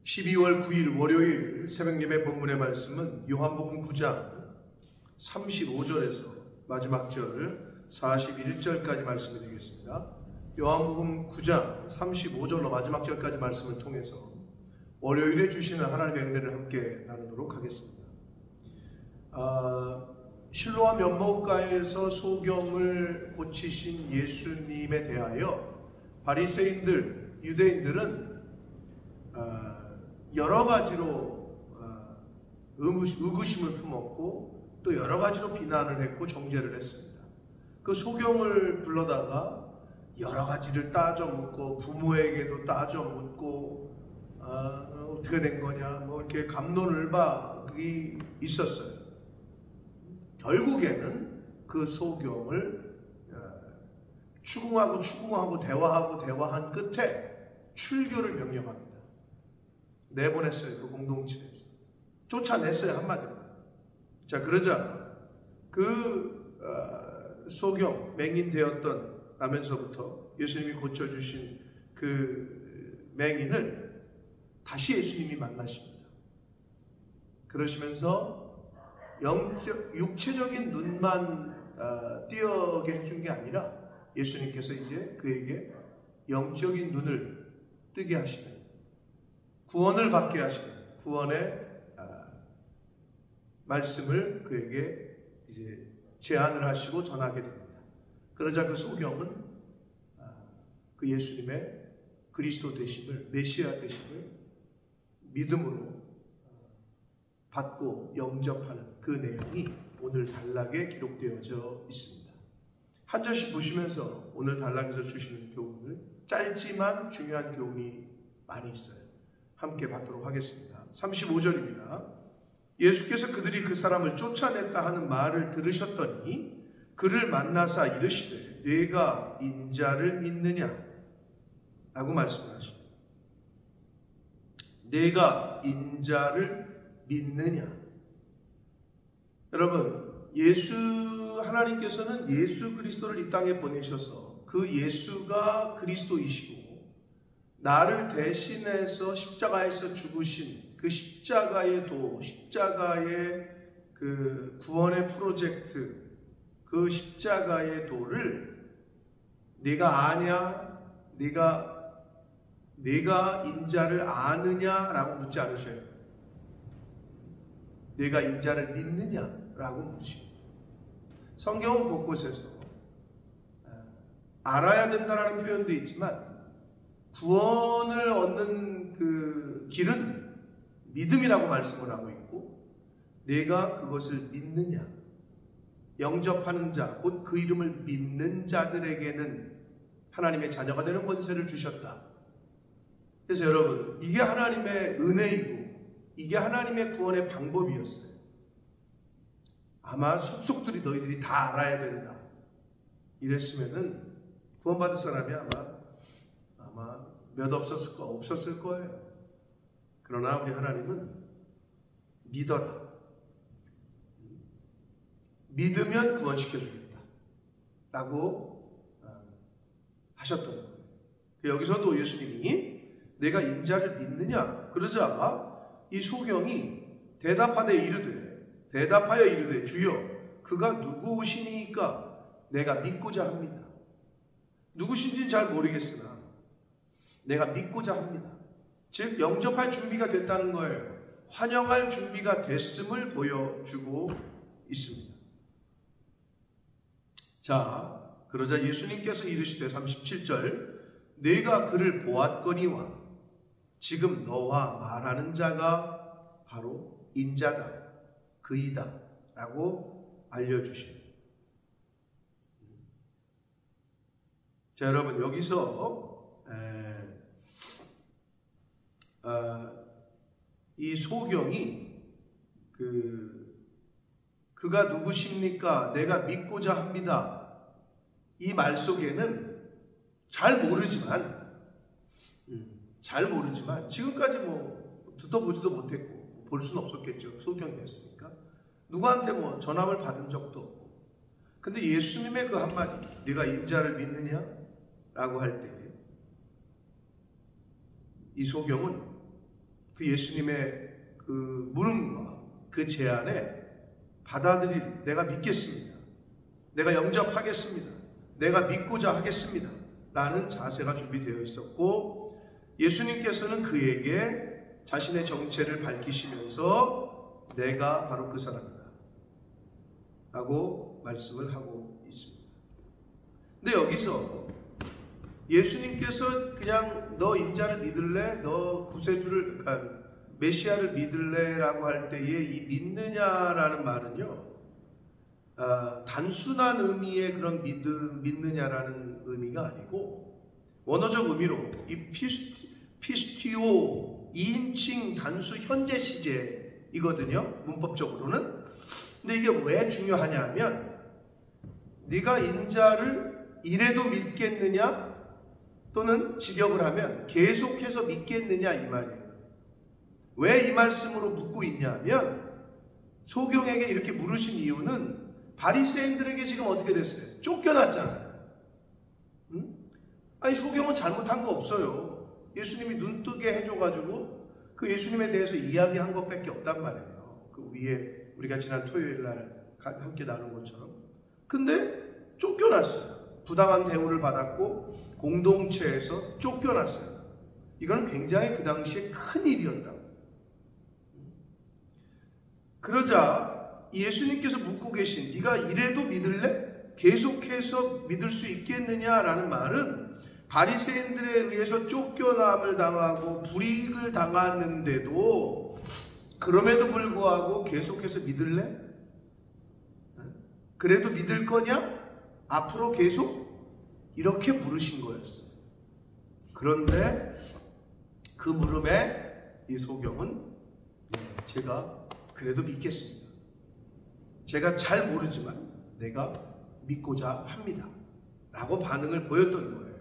12월 9일 월요일 새벽예배 본문의 말씀은 요한복음 9장 35절에서 마지막 절 41절까지 말씀이 되겠습니다. 요한복음 9장 35절로 마지막 절까지 말씀을 통해서 월요일에 주시는 하나님의 은혜를 함께 나누도록 하겠습니다. 실로암 연못가에서 소경을 고치신 예수님에 대하여 바리새인들, 유대인들은 여러 가지로 의구심을 품었고 또 여러 가지로 비난을 했고 정죄를 했습니다. 그 소경을 불러다가 여러 가지를 따져 묻고 부모에게도 따져 묻고 어떻게 된 거냐 뭐 이렇게 갑론을박이 있었어요. 결국에는 그 소경을 추궁하고 대화한 끝에 출교를 명령합니다. 내보냈어요. 그 공동체에서 쫓아냈어요. 한마디로. 자, 그러자 그 소경 맹인 되었던 예수님이 고쳐주신 그 맹인을 다시 예수님이 만나십니다. 그러시면서 육체적인 눈만 띄어게 해준 게 아니라 예수님께서 이제 그에게 영적인 눈을 뜨게 하시는, 구원을 받게 하시는 구원의 말씀을 그에게 이제 제안을 하시고 전하게 됩니다. 그러자 그 소경은 그 예수님의 그리스도 되심을, 메시아 되심을 믿음으로 받고 영접하는 그 내용이 오늘 단락에 기록되어져 있습니다. 한 절씩 보시면서 오늘 단락에서 주시는 교훈을, 짧지만 중요한 교훈이 많이 있어요. 함께 받도록 하겠습니다. 35절입니다. 예수께서 그들이 그 사람을 쫓아냈다 하는 말을 들으셨더니 그를 만나사 이르시되 네가 인자를 믿느냐? 라고 말씀하십니다. 네가 인자를 믿느냐? 여러분, 하나님께서는 예수 그리스도를 이 땅에 보내셔서 그 예수가 그리스도이시고 나를 대신해서 십자가에서 죽으신 그 십자가의 그 구원의 프로젝트, 그 십자가의 도를 네가 아냐? 네가 인자를 아느냐라고 묻지 않으셔요. 네가 인자를 믿느냐라고 묻으십니다. 성경은 곳곳에서 알아야 된다라는 표현도 있지만 구원을 얻는 그 길은 믿음이라고 말씀을 하고 있고, 내가 그것을 믿느냐, 영접하는 자, 곧 그 이름을 믿는 자들에게는 하나님의 자녀가 되는 권세를 주셨다. 그래서 여러분, 이게 하나님의 은혜이고 이게 하나님의 구원의 방법이었어요. 아마 속속들이 너희들이 다 알아야 된다 이랬으면은 구원받을 사람이 아마 몇 없었을 거예요. 그러나 우리 하나님은 믿어라, 믿으면 구원시켜주겠다 라고 하셨던 거예요. 여기서도 예수님이 내가 인자를 믿느냐? 그러자 이 소경이 대답하여 이르되 주여 그가 누구시니까 내가 믿고자 합니다. 누구신지는 잘 모르겠으나 내가 믿고자 합니다. 즉 영접할 준비가 됐다는 거예요. 환영할 준비가 됐음을 보여주고 있습니다. 자, 그러자 예수님께서 이르시되 37절 내가 그를 보았거니와 지금 너와 말하는 자가 바로 인자다, 그이다 라고 알려주십니다. 자, 여러분, 여기서 이 소경이 그가 누구십니까? 내가 믿고자 합니다. 이 말 속에는 잘 모르지만 지금까지 듣도 보지도 못했고 볼 수는 없었겠죠. 소경이었으니까. 누구한테 전함을 받은 적도 없고. 근데 예수님의 그 한마디, 네가 인자를 믿느냐? 라고 할 때 이 소경은 그 예수님의 그 물음과 그 제안에 받아들일, 내가 믿겠습니다, 내가 영접하겠습니다, 내가 믿고자 하겠습니다 라는 자세가 준비되어 있었고, 예수님께서는 그에게 자신의 정체를 밝히시면서 내가 바로 그 사람이다 라고 말씀을 하고 있습니다. 근데 여기서 예수님께서 그냥 너 인자를 믿을래? 너 구세주를, 그러니까 메시아를 믿을래? 라고 할 때에 이 믿느냐라는 말은요, 단순한 의미의 그런 믿느냐라는 의미가 아니고, 원어적 의미로 이 피스티오 2인칭 단수 현재 시제이거든요, 문법적으로는. 근데 이게 왜 중요하냐면, 네가 인자를 이래도 믿겠느냐 또는 직역을 하면 계속해서 믿겠느냐 이 말이에요. 왜 이 말씀으로 묻고 있냐면, 소경에게 이렇게 물으신 이유는 바리새인들에게 지금 어떻게 됐어요? 쫓겨났잖아요. 응? 아니, 소경은 잘못한 거 없어요. 예수님이 눈뜨게 해줘가지고 그 예수님에 대해서 이야기한 것밖에 없단 말이에요. 그 위에 우리가 지난 토요일 날 함께 나눈 것처럼. 근데 쫓겨났어요. 부당한 대우를 받았고 공동체에서 쫓겨났어요. 이거는 굉장히 그 당시에 큰 일이었다고. 그러자 예수님께서 묻고 계신, 네가 이래도 믿을래? 계속해서 믿을 수 있겠느냐라는 말은, 바리새인들에 의해서 쫓겨남을 당하고 불이익을 당했는데도 그럼에도 불구하고 계속해서 믿을래? 그래도 믿을 거냐? 앞으로 계속? 이렇게 물으신 거였어요. 그런데 그 물음에 이 소경은 제가 그래도 믿겠습니다. 제가 잘 모르지만 내가 믿고자 합니다 라고 반응을 보였던 거예요.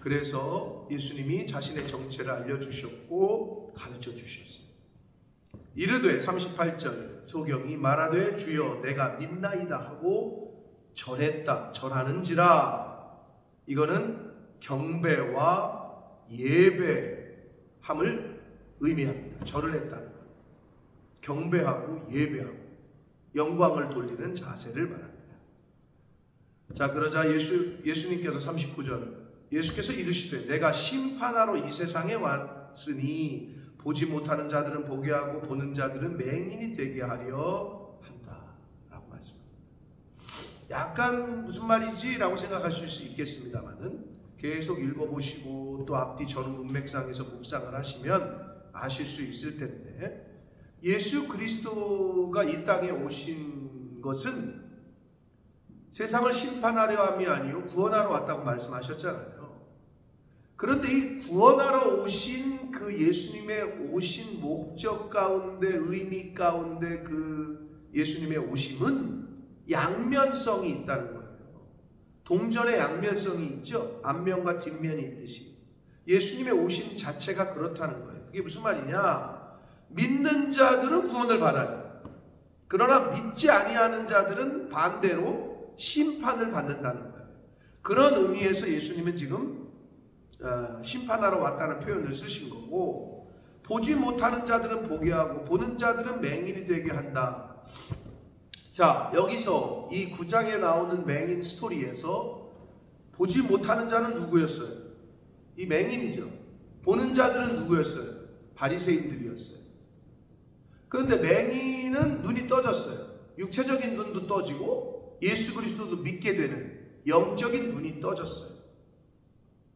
그래서 예수님이 자신의 정체를 알려주셨고 가르쳐 주셨어요. 이르되 38절 소경이 말하되 주여 내가 믿나이다 하고 절했다. 절하는지라. 이거는 경배와 예배함을 의미합니다. 절을 했다는 것. 경배하고 예배하고 영광을 돌리는 자세를 말합니다. 자, 그러자 예수님께서 39절 예수께서 이르시되 내가 심판하러 이 세상에 왔으니 보지 못하는 자들은 보게 하고 보는 자들은 맹인이 되게 하려 한다 라고 말씀합니다. 약간 무슨 말이지? 라고 생각하실 수 있겠습니다만은 계속 읽어보시고 또 앞뒤 전후 문맥상에서 묵상을 하시면 아실 수 있을 텐데, 예수 그리스도가 이 땅에 오신 것은 세상을 심판하려 함이 아니요 구원하러 왔다고 말씀하셨잖아요. 그런데 이 구원하러 오신 그 예수님의 오신 목적 가운데, 의미 가운데 그 예수님의 오심은 양면성이 있다는 거예요. 동전의 양면성이 있죠. 앞면과 뒷면이 있듯이 예수님의 오심 자체가 그렇다는 거예요. 그게 무슨 말이냐? 믿는 자들은 구원을 받아요. 그러나 믿지 아니하는 자들은 반대로 심판을 받는다는 거예요. 그런 의미에서 예수님은 지금 심판하러 왔다는 표현을 쓰신 거고, 보지 못하는 자들은 보게 하고 보는 자들은 맹인이 되게 한다. 자, 여기서 이 9장에 나오는 맹인 스토리에서 보지 못하는 자는 누구였어요? 이 맹인이죠. 보는 자들은 누구였어요? 바리새인들이었어요. 그런데 맹인은 눈이 떠졌어요. 육체적인 눈도 떠지고 예수 그리스도도 믿게 되는 영적인 눈이 떠졌어요.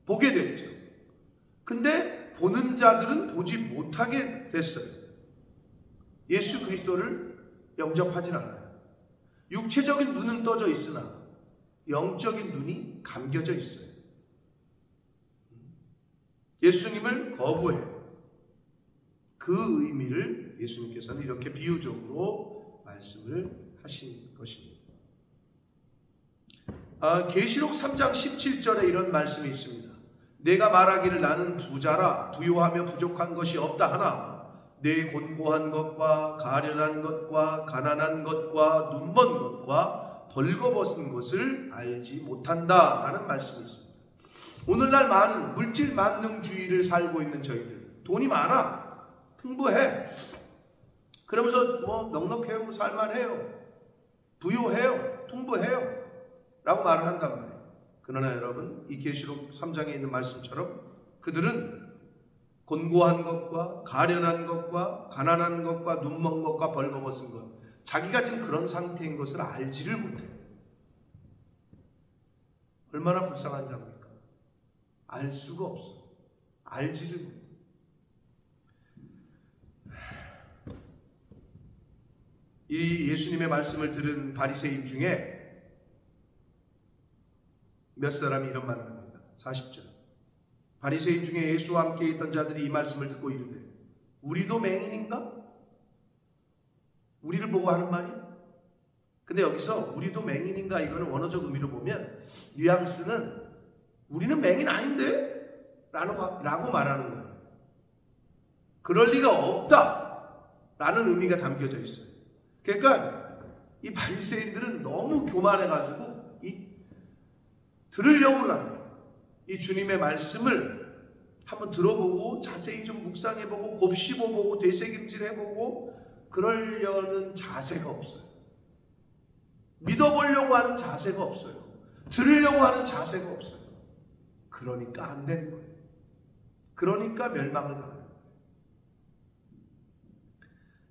보게 됐죠. 근데 보는 자들은 보지 못하게 됐어요. 예수 그리스도를 영접하진 않아요. 육체적인 눈은 떠져 있으나 영적인 눈이 감겨져 있어요. 예수님을 거부해요. 그 의미를 예수님께서는 이렇게 비유적으로 말씀을 하신 것입니다. 계시록 3장 17절에 이런 말씀이 있습니다. 내가 말하기를 나는 부자라 부요하며 부족한 것이 없다 하나 내 곤고한 것과 가련한 것과 가난한 것과 눈먼 것과 벌거벗은 것을 알지 못한다 라는 말씀이 있습니다. 오늘날 많은 물질 만능주의를 살고 있는 저희들, 돈이 많아, 풍부해. 그러면서 뭐 넉넉해요, 뭐 살만해요, 부유해요, 풍부해요 라고 말을 한단 말이에요. 그러나 여러분, 이 계시록 3장에 있는 말씀처럼 그들은 곤고한 것과 가련한 것과 가난한 것과 눈먼 것과 벌거벗은 것, 자기가 지금 그런 상태인 것을 알지를 못해요. 얼마나 불쌍한 자입니까? 알 수가 없어. 알지를 못해. 이 예수님의 말씀을 들은 바리새인 중에 몇 사람이 이런 말을 합니다. 40절. 바리새인 중에 예수와 함께 있던 자들이 이 말씀을 듣고 이르되 우리도 맹인인가? 우리를 보고 하는 말이야. 근데 여기서 우리도 맹인인가, 이거는 원어적 의미로 보면 뉘앙스는 우리는 맹인 아닌데? 라고 말하는 거예요. 그럴 리가 없다 라는 의미가 담겨져 있어요. 그러니까 이 바리새인들은 너무 교만해가지고 들으려고 하는 이 주님의 말씀을 한번 들어보고 자세히 좀 묵상해보고 곱씹어보고 되새김질해보고 그러려는 자세가 없어요. 믿어보려고 하는 자세가 없어요. 들으려고 하는 자세가 없어요. 그러니까 안 되는 거예요. 그러니까 멸망을 당하는 거예요.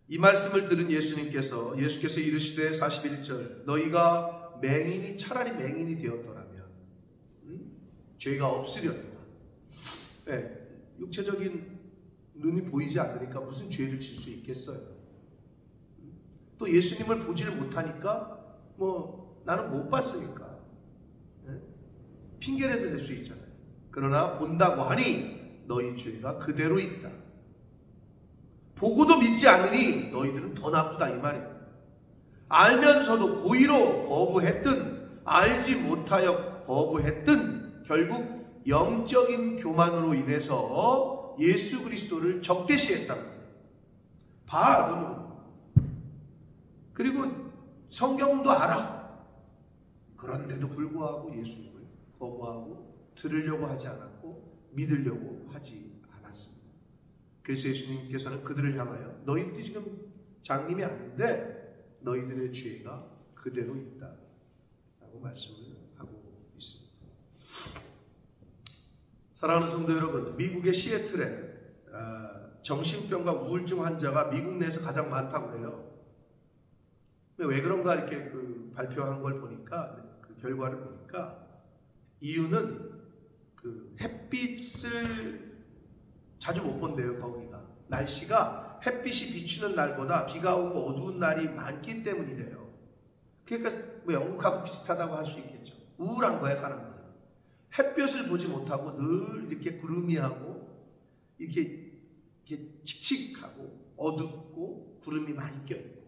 이 말씀을 들은 예수께서 이르시되 41절 너희가 맹인이 차라리 맹인이 되었더라면 죄가 없으려니와. 네, 육체적인 눈이 보이지 않으니까 무슨 죄를 질 수 있겠어요. 또 예수님을 보지를 못하니까 뭐 나는 못 봤으니까 핑계라도 될 수 있잖아요. 그러나 본다고 하니 너희 죄가 그대로 있다. 보고도 믿지 않으니 너희들은 더 나쁘다 이 말이에요. 알면서도 고의로 거부했든 알지 못하여 거부했든 결국 영적인 교만으로 인해서 예수 그리스도를 적대시했다는 거예요. 봐, 너는. 그리고 성경도 알아. 그런데도 불구하고 예수님을 거부하고 들으려고 하지 않았고 믿으려고 하지 않았습니다. 그래서 예수님께서는 그들을 향하여 너희들이 지금 장님이 아닌데 너희들의 죄가 그대로 있다 라고 말씀을 하고 있습니다. 사랑하는 성도 여러분, 미국의 시애틀에 정신병과 우울증 환자가 미국 내에서 가장 많다고 해요. 왜 그런가 이렇게 발표한 걸 보니까, 그 결과를 보니까 이유는 햇빛을 자주 못 본대요. 거기가 날씨가 햇빛이 비추는 날보다 비가 오고 어두운 날이 많기 때문이래요. 그러니까 뭐 영국하고 비슷하다고 할 수 있겠죠. 우울한 거야 사람들은. 햇볕을 보지 못하고 늘 이렇게 구름이하고 이렇게 칙칙하고 어둡고 구름이 많이 껴있고.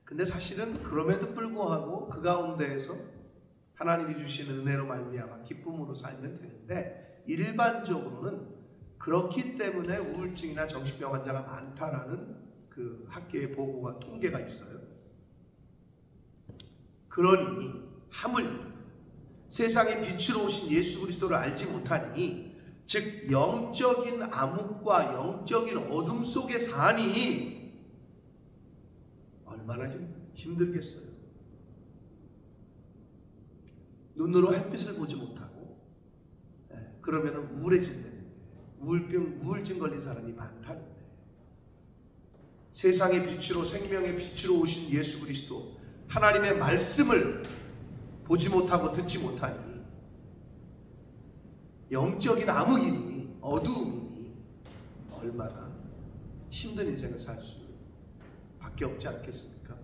근데 사실은 그럼에도 불구하고 그 가운데에서 하나님이 주신 은혜로 말미암아 기쁨으로 살면 되는데, 일반적으로는 그렇기 때문에 우울증이나 정신병 환자가 많다라는 그 학계의 보고가 통계가 있어요. 그러니 하물며 세상의 빛으로 오신 예수 그리스도를 알지 못하니, 즉 영적인 암흑과 영적인 어둠 속에 사니 얼마나 힘들겠어요. 눈으로 햇빛을 보지 못하고 그러면 우울해진다는데, 우울증 걸린 사람이 많다는데, 세상의 빛으로 생명의 빛으로 오신 예수 그리스도 하나님의 말씀을 보지 못하고 듣지 못하니 영적인 암흑이니 어두움이니 얼마나 힘든 인생을 살 수밖에 없지 않겠습니까?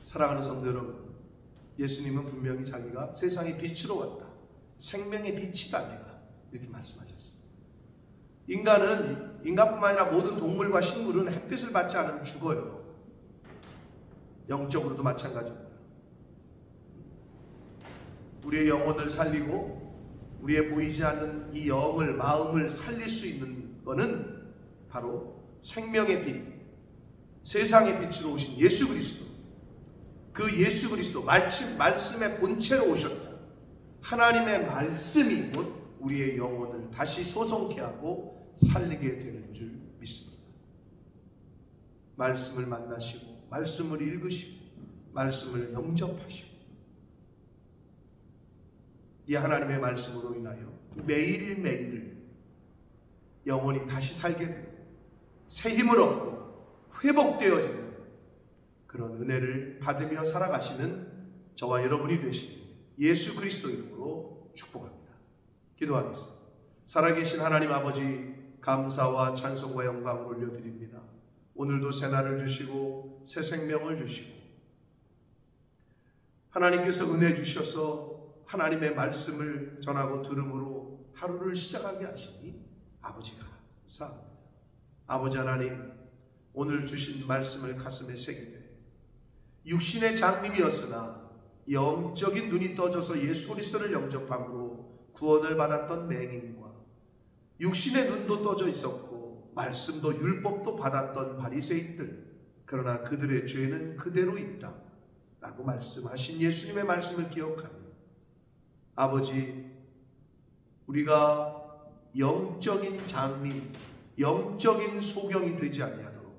사랑하는 성도 여러분, 예수님은 분명히 자기가 세상의 빛으로 왔다, 생명의 빛이다 내가, 이렇게 말씀하셨습니다. 인간뿐만 아니라 모든 동물과 식물은 햇빛을 받지 않으면 죽어요. 영적으로도 마찬가지입니다. 우리의 영혼을 살리고 우리의 보이지 않는 이 영을, 마음을 살릴 수 있는 것은 바로 생명의 빛, 세상의 빛으로 오신 예수 그리스도, 그 예수 그리스도 말씀의 본체로 오셨다. 하나님의 말씀이 곧 우리의 영혼을 다시 소성케 하고 살리게 되는 줄 믿습니다. 말씀을 만나시고 말씀을 읽으시고 말씀을 영접하시고 이 하나님의 말씀으로 인하여 매일매일 영혼이 다시 살게 되고 새 힘을 얻고 회복되어지는 그런 은혜를 받으며 살아가시는 저와 여러분이 되시길 예수 그리스도 이름으로 축복합니다. 기도하겠습니다. 살아계신 하나님 아버지, 감사와 찬송과 영광을 올려드립니다. 오늘도 새 날을 주시고 새 생명을 주시고 하나님께서 은혜 주셔서 하나님의 말씀을 전하고 들음으로 하루를 시작하게 하시니 아버지가 감사합니다. 아버지 하나님, 오늘 주신 말씀을 가슴에 새기되 육신의 장님이었으나 영적인 눈이 떠져서 예수 그리스도를 영접함으로 구원을 받았던 맹인과 육신의 눈도 떠져 있었고 말씀도 율법도 받았던 바리새인들, 그러나 그들의 죄는 그대로 있다 라고 말씀하신 예수님의 말씀을 기억하며 아버지, 우리가 영적인 장님, 영적인 소경이 되지 아니하도록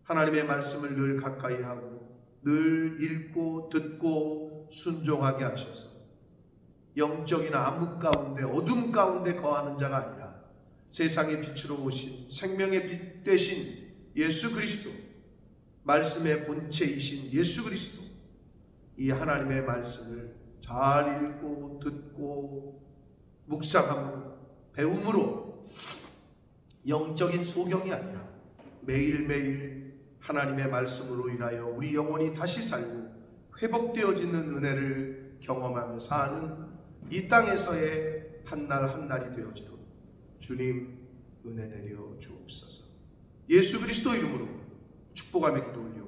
하나님의 말씀을 늘 가까이 하고 늘 읽고 듣고 순종하게 하셔서 영적인 암흑 가운데 어둠 가운데 거하는 자가 아니라 세상의 빛으로 오신 생명의 빛 되신 예수 그리스도, 말씀의 본체이신 예수 그리스도, 이 하나님의 말씀을 잘 읽고 듣고 묵상함으로 배움으로 영적인 소경이 아니라 매일매일 하나님의 말씀으로 인하여 우리 영혼이 다시 살고 회복되어지는 은혜를 경험하며 사는 이 땅에서의 한날 한날이 되어지도록 주님 은혜 내려 주옵소서. 예수 그리스도 이름으로 축복하며 기도 올려